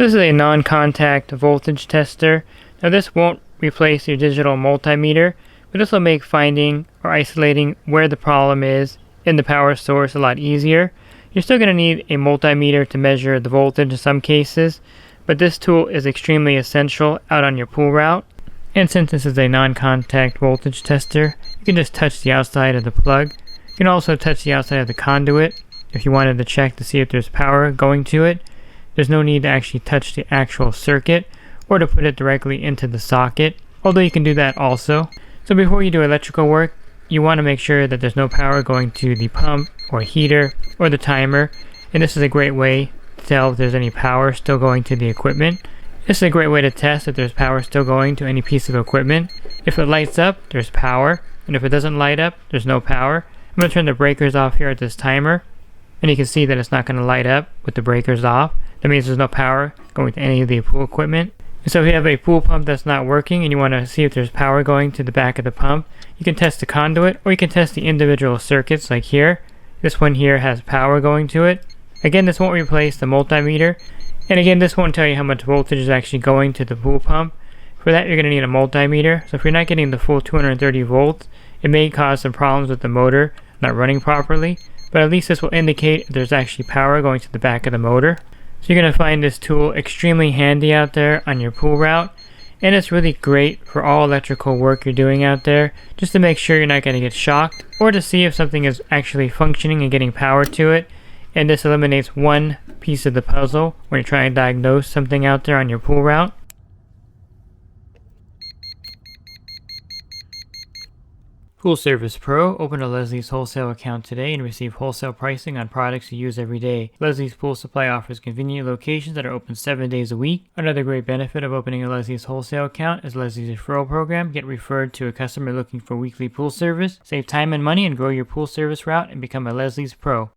This is a non-contact voltage tester. Now this won't replace your digital multimeter, but this will make finding or isolating where the problem is in the power source a lot easier. You're still going to need a multimeter to measure the voltage in some cases, but this tool is extremely essential out on your pool route. And since this is a non-contact voltage tester, you can just touch the outside of the plug. You can also touch the outside of the conduit if you wanted to check to see if there's power going to it. There's no need to actually touch the actual circuit or to put it directly into the socket, although you can do that also. So before you do electrical work, you want to make sure that there's no power going to the pump or heater or the timer, and this is a great way to tell if there's any power still going to the equipment. This is a great way to test if there's power still going to any piece of equipment. If it lights up, there's power, and if it doesn't light up, there's no power. I'm going to turn the breakers off here at this timer, and you can see that it's not going to light up with the breakers off. That means there's no power going to any of the pool equipment. And so if you have a pool pump that's not working and you want to see if there's power going to the back of the pump, you can test the conduit or you can test the individual circuits like here. This one here has power going to it. Again, this won't replace the multimeter. And again, this won't tell you how much voltage is actually going to the pool pump. For that, you're going to need a multimeter. So if you're not getting the full 230 volts, it may cause some problems with the motor not running properly, but at least this will indicate if there's actually power going to the back of the motor. So you're going to find this tool extremely handy out there on your pool route, and it's really great for all electrical work you're doing out there, just to make sure you're not going to get shocked, or to see if something is actually functioning and getting power to it. And this eliminates one piece of the puzzle when you're trying to diagnose something out there on your pool route. Pool Service Pro. Open a Leslie's wholesale account today and receive wholesale pricing on products you use every day. Leslie's Pool Supply offers convenient locations that are open 7 days a week. Another great benefit of opening a Leslie's wholesale account is Leslie's referral program. Get referred to a customer looking for weekly pool service. Save time and money and grow your pool service route and become a Leslie's Pro.